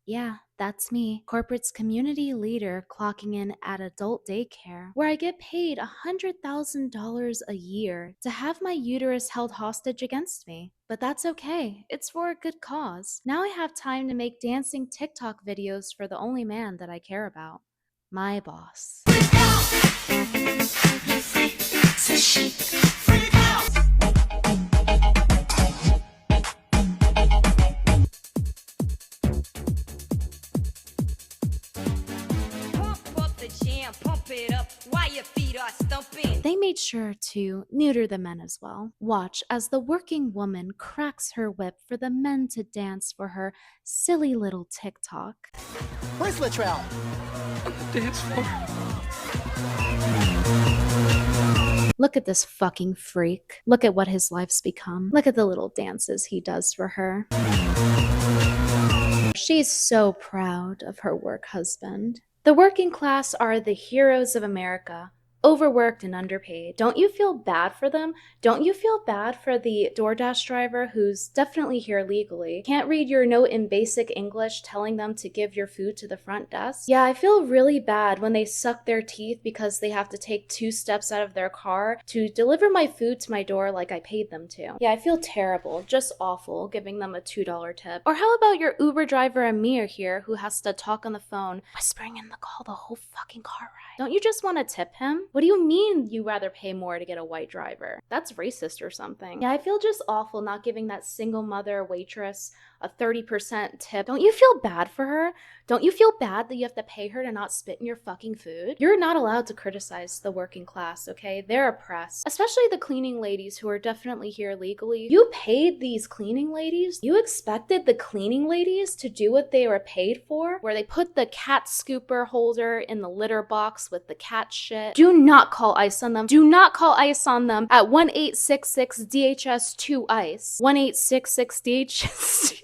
Yeah, that's me, corporate's community leader clocking in at adult daycare, where I get paid $100,000 a year to have my uterus held hostage against me. But that's okay, it's for a good cause. Now I have time to make dancing TikTok videos for the only man that I care about. My boss. They made sure to neuter the men as well. Watch as the working woman cracks her whip for the men to dance for her silly little TikTok. Where's Latrell? On the dance floor. Look at this fucking freak. Look at what his life's become. Look at the little dances he does for her. She's so proud of her work husband. The working class are the heroes of America. Overworked and underpaid. Don't you feel bad for them? Don't you feel bad for the DoorDash driver who's definitely here legally? Can't read your note in basic English telling them to give your food to the front desk? Yeah, I feel really bad when they suck their teeth because they have to take 2 steps out of their car to deliver my food to my door like I paid them to. Yeah, I feel terrible, just awful, giving them a $2 tip. Or how about your Uber driver Amir here who has to talk on the phone, whispering in the call the whole fucking car ride? Don't you just want to tip him? What do you mean you rather pay more to get a white driver? That's racist or something. Yeah, I feel just awful not giving that single mother waitress a 30% tip. Don't you feel bad for her? Don't you feel bad that you have to pay her to not spit in your fucking food? You're not allowed to criticize the working class, okay? They're oppressed. Especially the cleaning ladies who are definitely here legally. You paid these cleaning ladies? You expected the cleaning ladies to do what they were paid for? Where they put the cat scooper holder in the litter box with the cat shit? Do not call ICE on them. Do not call ICE on them at 1-866-DHS2-ICE. 1-866-DHS2-ICE.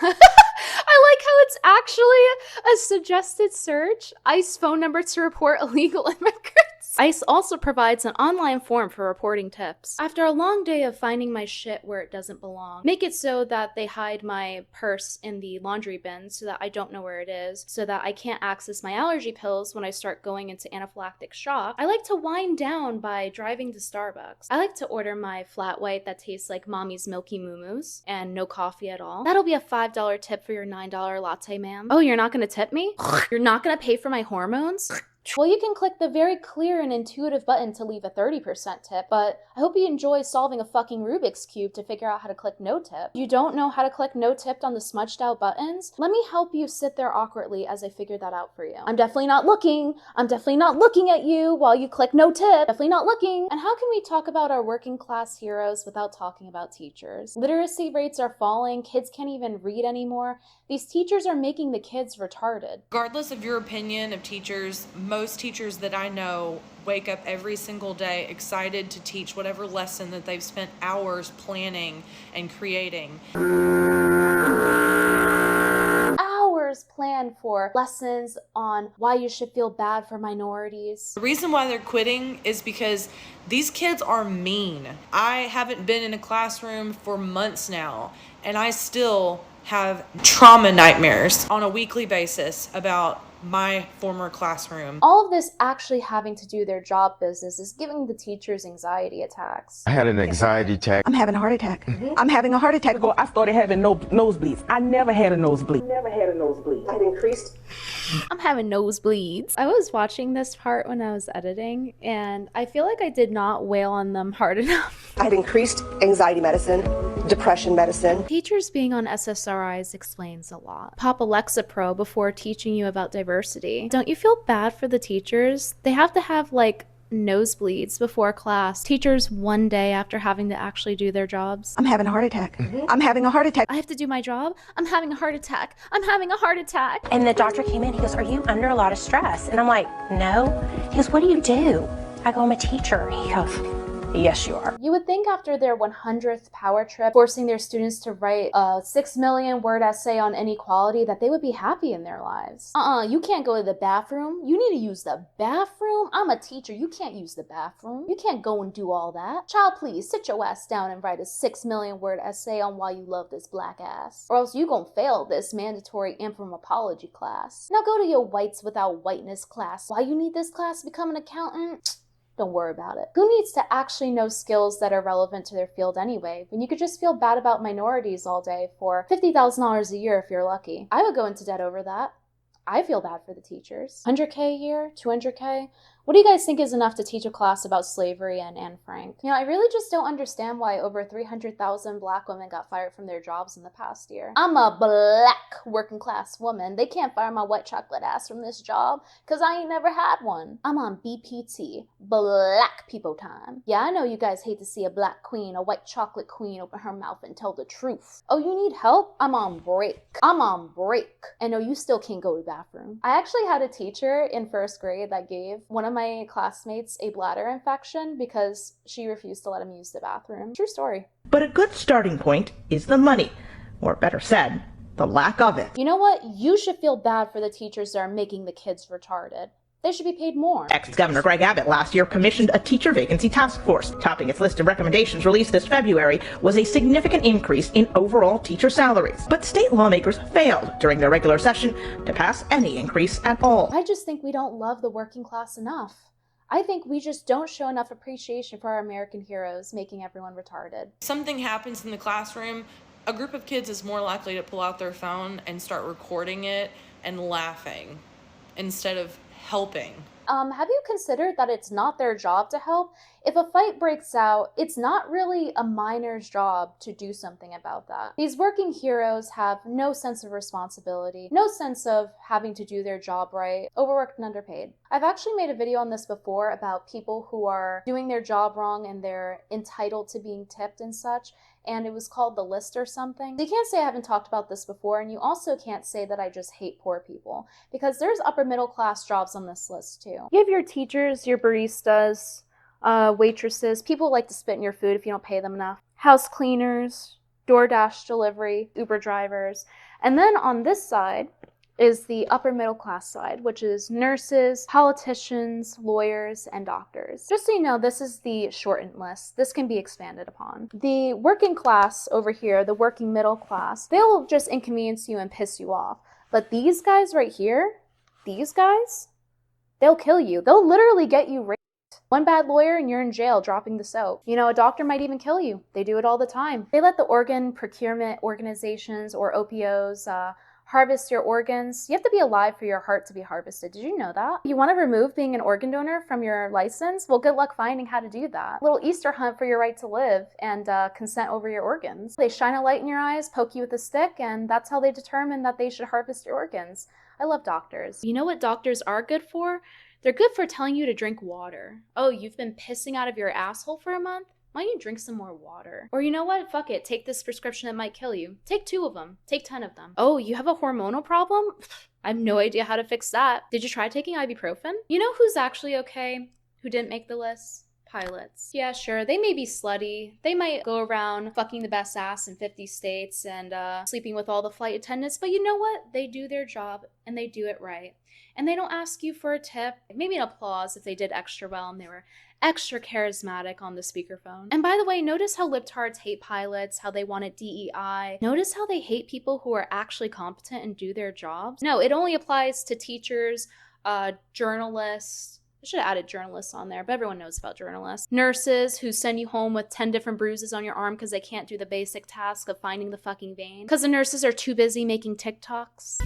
I like how it's actually a suggested search. ICE phone number to report illegal immigrants. ICE also provides an online form for reporting tips. After a long day of finding my shit where it doesn't belong, make it so that they hide my purse in the laundry bin so that I don't know where it is, so that I can't access my allergy pills when I start going into anaphylactic shock. I like to wind down by driving to Starbucks. I like to order my flat white that tastes like mommy's milky moo-moos and no coffee at all. That'll be a $5 tip for your $9 latte, ma'am. Oh, you're not gonna tip me? You're not gonna pay for my hormones? Well, you can click the very clear and intuitive button to leave a 30% tip, but I hope you enjoy solving a fucking Rubik's Cube to figure out how to click no tip. You don't know how to click no tipped on the smudged out buttons? Let me help you sit there awkwardly as I figure that out for you. I'm definitely not looking. I'm definitely not looking at you while you click no tip. Definitely not looking. And how can we talk about our working class heroes without talking about teachers? Literacy rates are falling. Kids can't even read anymore. These teachers are making the kids retarded. Regardless of your opinion of teachers, most teachers that I know wake up every single day excited to teach whatever lesson that they've spent hours planning and creating. Hours planned for lessons on why you should feel bad for minorities. The reason why they're quitting is because these kids are mean. I haven't been in a classroom for months now, and I still have trauma nightmares on a weekly basis about my former classroom. All of this actually having to do their job business is giving the teachers anxiety attacks. I had an anxiety attack. I'm having a heart attack. I'm having a heart attack. I started having nosebleeds. I never had a nosebleed. I had increased. I'm having nosebleeds. I was watching this part when I was editing, and I feel like I did not wail on them hard enough. I had increased anxiety medicine, depression medicine. Teachers being on SSRIs explains a lot. Pop Lexapro before teaching you about diversity. Don't you feel bad for the teachers? They have to have like nosebleeds before class. Teachers one day after having to actually do their jobs. I'm having a heart attack. I'm having a heart attack. I have to do my job. I'm having a heart attack. I'm having a heart attack. And the doctor came in, he goes, "Are you under a lot of stress?" And I'm like, "No." He goes, "What do you do?" I go, "I'm a teacher." He goes, Yes, you are. You would think after their 100th power trip, forcing their students to write a 6 million word essay on inequality, that they would be happy in their lives. You can't go to the bathroom. You need to use the bathroom. I'm a teacher. You can't use the bathroom. You can't go and do all that. Child, please sit your ass down and write a 6 million word essay on why you love this black ass. Or else you gonna fail this mandatory anthropology class. Now go to your whites without whiteness class. Why you need this class to become an accountant? Don't worry about it. Who needs to actually know skills that are relevant to their field anyway, when you could just feel bad about minorities all day for $50,000 a year if you're lucky? I would go into debt over that. I feel bad for the teachers. 100K a year? 200K? What do you guys think is enough to teach a class about slavery and Anne Frank? You know, I really just don't understand why over 300,000 black women got fired from their jobs in the past year. I'm a black working class woman. They can't fire my white chocolate ass from this job because I ain't never had one. I'm on BPT, black people time. Yeah, I know you guys hate to see a black queen, a white chocolate queen, open her mouth and tell the truth. Oh, you need help? I'm on break. I'm on break. And no, you still can't go to the bathroom. I actually had a teacher in first grade that gave one of my classmates a bladder infection because she refused to let him use the bathroom. True story. But a good starting point is the money, or better said, the lack of it. You know what? You should feel bad for the teachers that are making the kids retarded. They should be paid more. Ex-Governor Greg Abbott last year commissioned a teacher vacancy task force. Topping its list of recommendations released this February was a significant increase in overall teacher salaries. But state lawmakers failed during their regular session to pass any increase at all. I just think we don't love the working class enough. I think we just don't show enough appreciation for our American heroes, making everyone retarded. Something happens in the classroom, a group of kids is more likely to pull out their phone and start recording it and laughing instead of helping. Have you considered that it's not their job to help? If a fight breaks out, it's not really a minor's job to do something about that. These working heroes have no sense of responsibility, no sense of having to do their job right, overworked and underpaid. I've actually made a video on this before about people who are doing their job wrong and they're entitled to being tipped and such. And it was called The List or something. You can't say I haven't talked about this before, and you also can't say that I just hate poor people, because there's upper middle class jobs on this list too. You have your teachers, your baristas, waitresses, people who like to spit in your food if you don't pay them enough, house cleaners, DoorDash delivery, Uber drivers, and then on this side is the upper middle class side, which is nurses, politicians, lawyers, and doctors. Just so you know, this is the shortened list. This can be expanded upon. The working class over here, the working middle class, they'll just inconvenience you and piss you off. But these guys right here, these guys, they'll kill you. They'll literally get you raped. One bad lawyer and you're in jail dropping the soap. You know, a doctor might even kill you. They do it all the time. They let the organ procurement organizations or OPOs harvest your organs. You have to be alive for your heart to be harvested. Did you know that? You want to remove being an organ donor from your license? Well, good luck finding how to do that. Little Easter hunt for your right to live and consent over your organs. They shine a light in your eyes, poke you with a stick, and that's how they determine that they should harvest your organs. I love doctors. You know what doctors are good for? They're good for telling you to drink water. Oh, you've been pissing out of your asshole for a month? Why don't you drink some more water? Or you know what? Fuck it. Take this prescription that might kill you. Take 2 of them. Take 10 of them. Oh, you have a hormonal problem? I have no idea how to fix that. Did you try taking ibuprofen? You know who's actually okay? Who didn't make the list? Pilots. Yeah, sure. They may be slutty. They might go around fucking the best ass in 50 states and sleeping with all the flight attendants. But you know what? They do their job and they do it right. And they don't ask you for a tip. Maybe an applause if they did extra well and they were extra charismatic on the speakerphone. And by the way, notice how libtards hate pilots, how they want it DEI. Notice how they hate people who are actually competent and do their jobs. No, it only applies to teachers, journalists. I should have added journalists on there, but everyone knows about journalists. Nurses who send you home with 10 different bruises on your arm because they can't do the basic task of finding the fucking vein. Because the nurses are too busy making TikToks.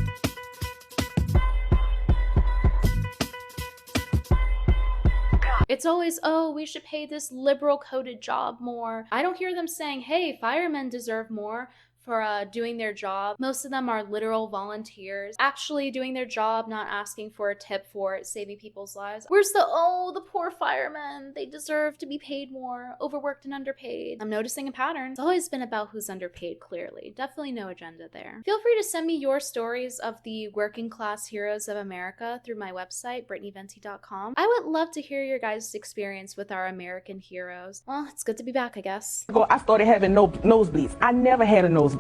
It's always, oh, we should pay this liberal coded job more. I don't hear them saying, hey, firemen deserve more. for doing their job. Most of them are literal volunteers, actually doing their job, not asking for a tip for it, saving people's lives. Where's the poor firemen? They deserve to be paid more, overworked and underpaid. I'm noticing a pattern. It's always been about who's underpaid, clearly. Definitely no agenda there. Feel free to send me your stories of the working class heroes of America through my website, brittanyventi.com. I would love to hear your guys' experience with our American heroes. Well, it's good to be back, I guess. I started having nosebleeds. I never had a nosebleed.